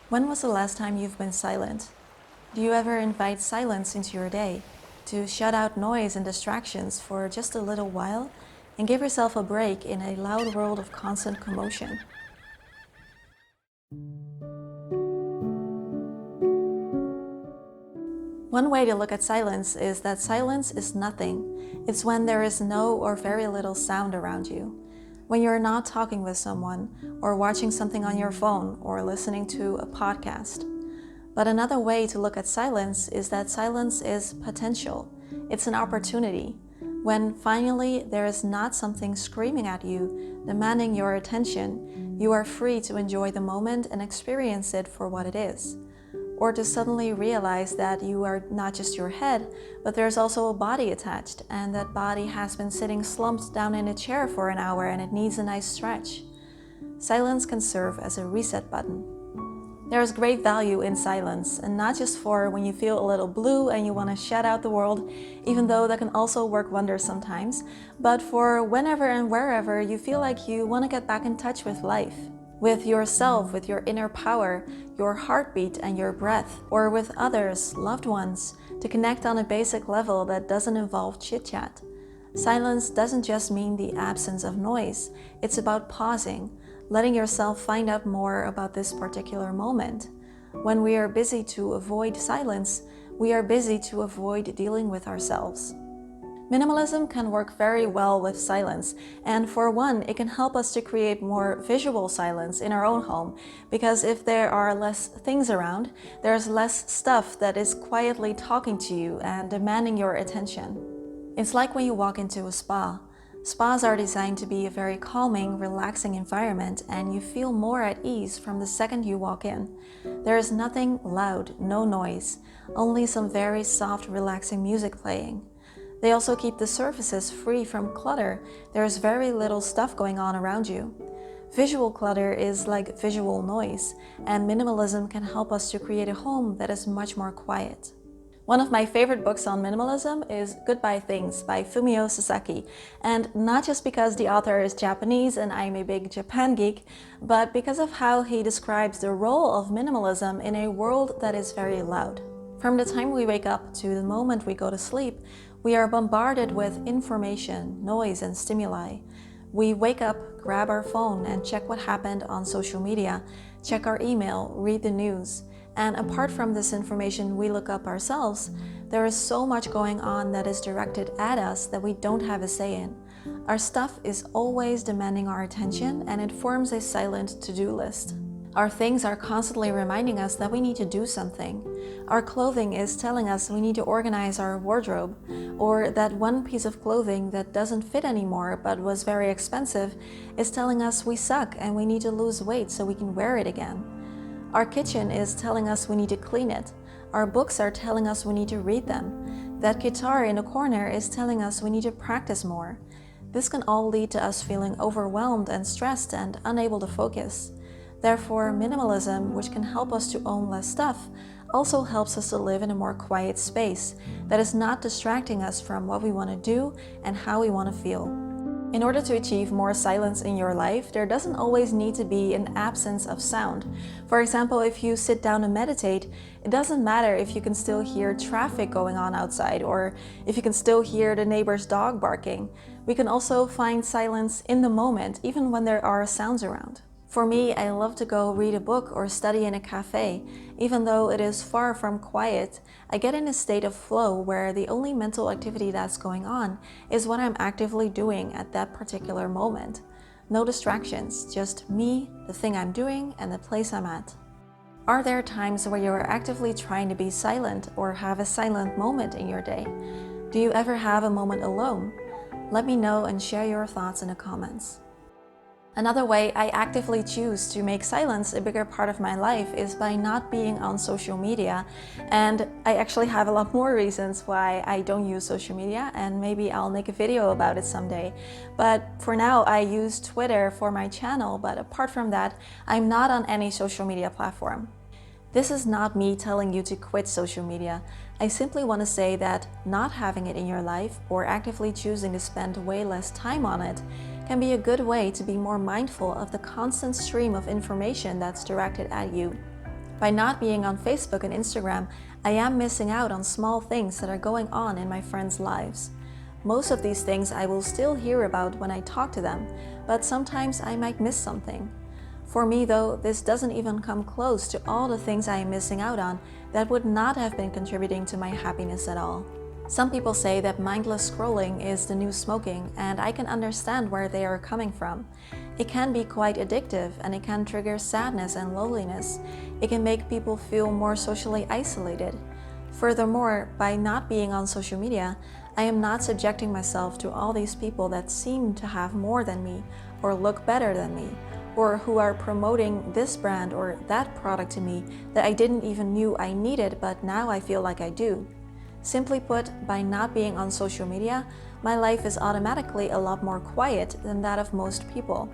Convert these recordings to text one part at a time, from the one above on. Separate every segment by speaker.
Speaker 1: When was the last time you've been silent? Do you ever invite silence into your day to shut out noise and distractions for just a little while and give yourself a break in a loud world of constant commotion? One way to look at silence is that silence is nothing. It's when there is no or very little sound around you. When you're not talking with someone, or watching something on your phone, or listening to a podcast. But another way to look at silence is that silence is potential. It's an opportunity. When finally there is not something screaming at you, demanding your attention, you are free to enjoy the moment and experience it for what it is. Or to suddenly realize that you are not just your head, but there's also a body attached, and that body has been sitting slumped down in a chair for an hour and it needs a nice stretch. Silence can serve as a reset button. There is great value in silence, and not just for when you feel a little blue and you want to shut out the world, even though that can also work wonders sometimes, but for whenever and wherever you feel like you want to get back in touch with life. With yourself, with your inner power, your heartbeat and your breath, or with others, loved ones, to connect on a basic level that doesn't involve chit-chat. Silence doesn't just mean the absence of noise, it's about pausing, letting yourself find out more about this particular moment. When we are busy to avoid silence, we are busy to avoid dealing with ourselves. Minimalism can work very well with silence, and for one, it can help us to create more visual silence in our own home, because if there are less things around, there's less stuff that is quietly talking to you and demanding your attention. It's like when you walk into a spa. Spas are designed to be a very calming, relaxing environment, and you feel more at ease from the second you walk in. There is nothing loud, no noise, only some very soft, relaxing music playing. They also keep the surfaces free from clutter. There's very little stuff going on around you. Visual clutter is like visual noise, and minimalism can help us to create a home that is much more quiet. One of my favorite books on minimalism is Goodbye Things by Fumio Sasaki, and not just because the author is Japanese and I'm a big Japan geek, but because of how he describes the role of minimalism in a world that is very loud. From the time we wake up to the moment we go to sleep, we are bombarded with information, noise, and stimuli. We wake up, grab our phone, and check what happened on social media, check our email, read the news. And apart from this information we look up ourselves, there is so much going on that is directed at us that we don't have a say in. Our stuff is always demanding our attention, and it forms a silent to-do list. Our things are constantly reminding us that we need to do something. Our clothing is telling us we need to organize our wardrobe, or that one piece of clothing that doesn't fit anymore but was very expensive is telling us we suck and we need to lose weight so we can wear it again. Our kitchen is telling us we need to clean it. Our books are telling us we need to read them. That guitar in the corner is telling us we need to practice more. This can all lead to us feeling overwhelmed and stressed and unable to focus. Therefore, minimalism, which can help us to own less stuff, also helps us to live in a more quiet space that is not distracting us from what we want to do and how we want to feel. In order to achieve more silence in your life, there doesn't always need to be an absence of sound. For example, if you sit down and meditate, it doesn't matter if you can still hear traffic going on outside or if you can still hear the neighbor's dog barking. We can also find silence in the moment, even when there are sounds around. For me, I love to go read a book or study in a cafe. Even though it is far from quiet, I get in a state of flow where the only mental activity that's going on is what I'm actively doing at that particular moment. No distractions, just me, the thing I'm doing, and the place I'm at. Are there times where you are actively trying to be silent or have a silent moment in your day? Do you ever have a moment alone? Let me know and share your thoughts in the comments. Another way I actively choose to make silence a bigger part of my life is by not being on social media. And I actually have a lot more reasons why I don't use social media, and maybe I'll make a video about it someday. But for now, I use Twitter for my channel, but apart from that, I'm not on any social media platform. This is not me telling you to quit social media. I simply want to say that not having it in your life or actively choosing to spend way less time on it can be a good way to be more mindful of the constant stream of information that's directed at you. By not being on Facebook and Instagram, I am missing out on small things that are going on in my friends' lives. Most of these things I will still hear about when I talk to them, but sometimes I might miss something. For me though, this doesn't even come close to all the things I am missing out on that would not have been contributing to my happiness at all. Some people say that mindless scrolling is the new smoking, and I can understand where they are coming from. It can be quite addictive, and it can trigger sadness and loneliness. It can make people feel more socially isolated. Furthermore, by not being on social media, I am not subjecting myself to all these people that seem to have more than me, or look better than me, or who are promoting this brand or that product to me that I didn't even knew I needed, but now I feel like I do. Simply put, by not being on social media, my life is automatically a lot more quiet than that of most people.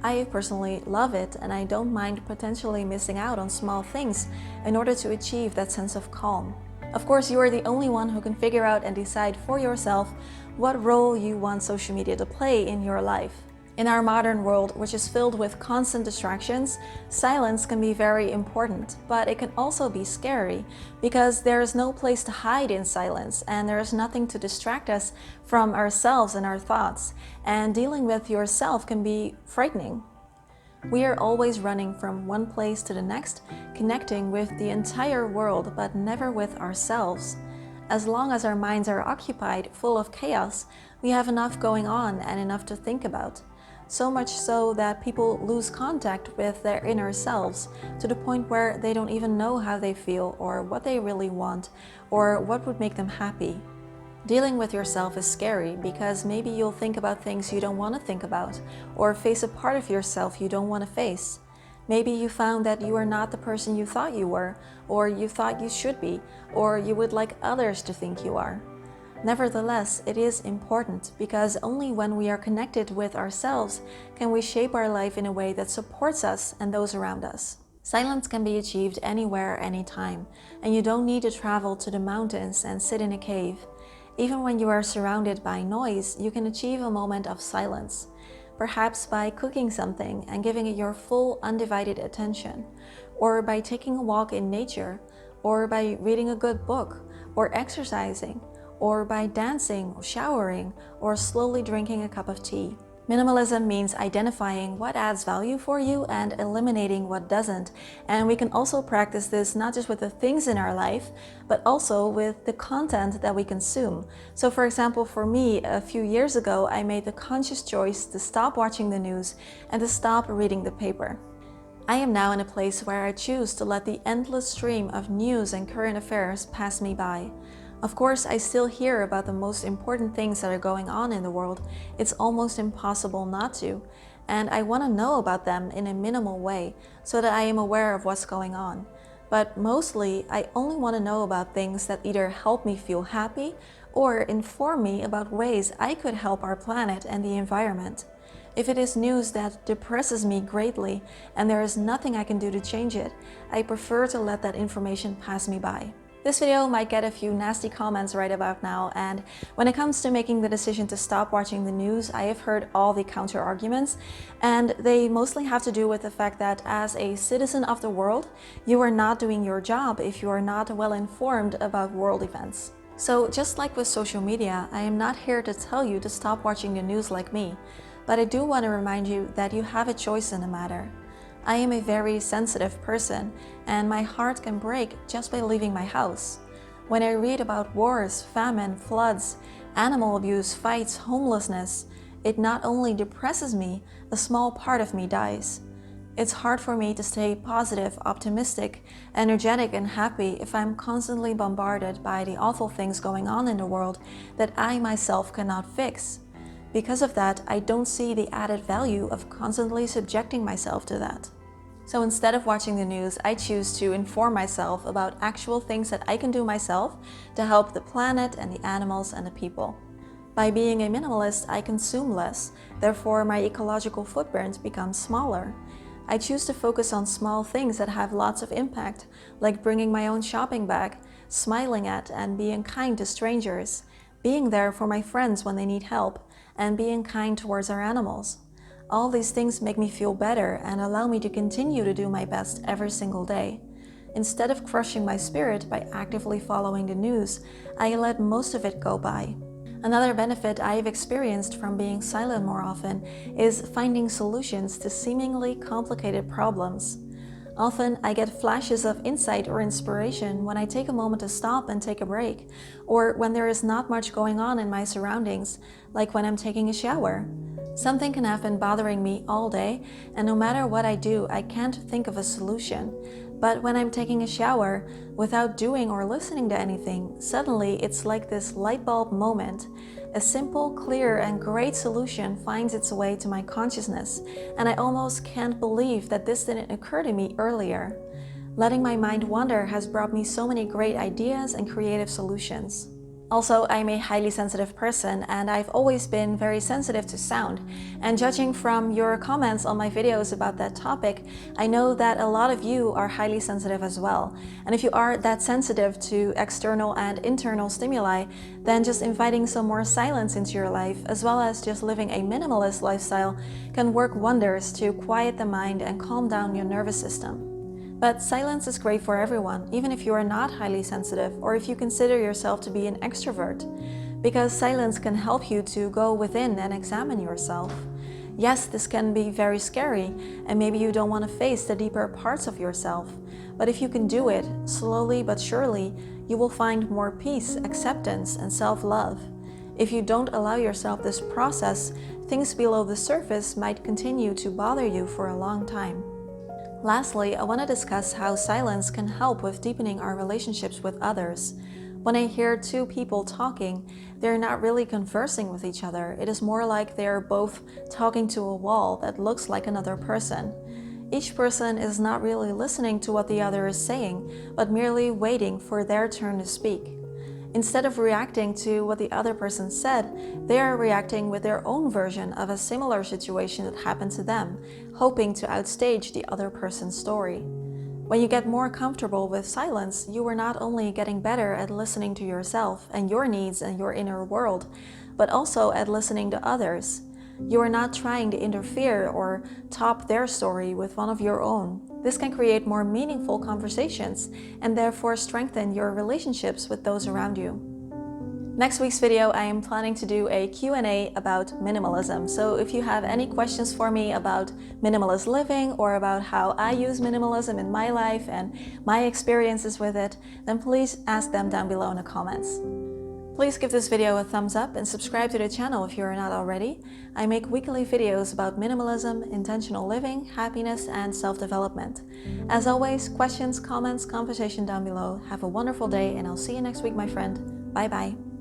Speaker 1: I personally love it, and I don't mind potentially missing out on small things in order to achieve that sense of calm. Of course, you are the only one who can figure out and decide for yourself what role you want social media to play in your life. In our modern world, which is filled with constant distractions, silence can be very important, but it can also be scary because there is no place to hide in silence, and there is nothing to distract us from ourselves and our thoughts, and dealing with yourself can be frightening. We are always running from one place to the next, connecting with the entire world, but never with ourselves. As long as our minds are occupied, full of chaos, we have enough going on and enough to think about. So much so that people lose contact with their inner selves to the point where they don't even know how they feel or what they really want or what would make them happy. Dealing with yourself is scary because maybe you'll think about things you don't want to think about or face a part of yourself you don't want to face. Maybe you found that you are not the person you thought you were, or you thought you should be, or you would like others to think you are. Nevertheless, it is important because only when we are connected with ourselves can we shape our life in a way that supports us and those around us. Silence can be achieved anywhere, anytime, and you don't need to travel to the mountains and sit in a cave. Even when you are surrounded by noise, you can achieve a moment of silence, perhaps by cooking something and giving it your full undivided attention, or by taking a walk in nature, or by reading a good book, or exercising, or by dancing, showering, or slowly drinking a cup of tea. Minimalism means identifying what adds value for you and eliminating what doesn't. And we can also practice this not just with the things in our life, but also with the content that we consume. So for example, for me, a few years ago, I made the conscious choice to stop watching the news and to stop reading the paper. I am now in a place where I choose to let the endless stream of news and current affairs pass me by. Of course, I still hear about the most important things that are going on in the world. It's almost impossible not to. And I want to know about them in a minimal way so that I am aware of what's going on. But mostly, I only want to know about things that either help me feel happy or inform me about ways I could help our planet and the environment. If it is news that depresses me greatly and there is nothing I can do to change it, I prefer to let that information pass me by. This video might get a few nasty comments right about now, and when it comes to making the decision to stop watching the news, I have heard all the counter arguments, and they mostly have to do with the fact that as a citizen of the world, you are not doing your job if you are not well informed about world events. So just like with social media, I am not here to tell you to stop watching the news like me, but I do want to remind you that you have a choice in the matter. I am a very sensitive person, and my heart can break just by leaving my house. When I read about wars, famine, floods, animal abuse, fights, homelessness, it not only depresses me, a small part of me dies. It's hard for me to stay positive, optimistic, energetic, and happy if I'm constantly bombarded by the awful things going on in the world that I myself cannot fix. Because of that, I don't see the added value of constantly subjecting myself to that. So instead of watching the news, I choose to inform myself about actual things that I can do myself to help the planet and the animals and the people. By being a minimalist, I consume less, therefore my ecological footprint becomes smaller. I choose to focus on small things that have lots of impact, like bringing my own shopping bag, smiling at and being kind to strangers, being there for my friends when they need help, and being kind towards our animals. All these things make me feel better and allow me to continue to do my best every single day. Instead of crushing my spirit by actively following the news, I let most of it go by. Another benefit I've experienced from being silent more often is finding solutions to seemingly complicated problems. Often, I get flashes of insight or inspiration when I take a moment to stop and take a break, or when there is not much going on in my surroundings, like when I'm taking a shower. Something can have been bothering me all day, and no matter what I do, I can't think of a solution. But when I'm taking a shower, without doing or listening to anything, suddenly it's like this light bulb moment. A simple, clear, and great solution finds its way to my consciousness, and I almost can't believe that this didn't occur to me earlier. Letting my mind wander has brought me so many great ideas and creative solutions. Also, I'm a highly sensitive person, and I've always been very sensitive to sound. And judging from your comments on my videos about that topic, I know that a lot of you are highly sensitive as well. And if you are that sensitive to external and internal stimuli, then just inviting some more silence into your life, as well as just living a minimalist lifestyle, can work wonders to quiet the mind and calm down your nervous system. But silence is great for everyone, even if you are not highly sensitive or if you consider yourself to be an extrovert, because silence can help you to go within and examine yourself. Yes, this can be very scary, and maybe you don't want to face the deeper parts of yourself, but if you can do it, slowly but surely, you will find more peace, acceptance, and self-love. If you don't allow yourself this process, things below the surface might continue to bother you for a long time. Lastly, I want to discuss how silence can help with deepening our relationships with others. When I hear two people talking, they're not really conversing with each other. It is more like they're both talking to a wall that looks like another person. Each person is not really listening to what the other is saying, but merely waiting for their turn to speak. Instead of reacting to what the other person said, they are reacting with their own version of a similar situation that happened to them, hoping to outstage the other person's story. When you get more comfortable with silence, you are not only getting better at listening to yourself and your needs and your inner world, but also at listening to others. You are not trying to interfere or top their story with one of your own. This can create more meaningful conversations and therefore strengthen your relationships with those around you. Next week's video, I am planning to do a Q&A about minimalism. So if you have any questions for me about minimalist living or about how I use minimalism in my life and my experiences with it, then please ask them down below in the comments. Please give this video a thumbs up and subscribe to the channel if you are not already. I make weekly videos about minimalism, intentional living, happiness, and self-development. As always, questions, comments, conversation down below. Have a wonderful day, and I'll see you next week, my friend. Bye bye.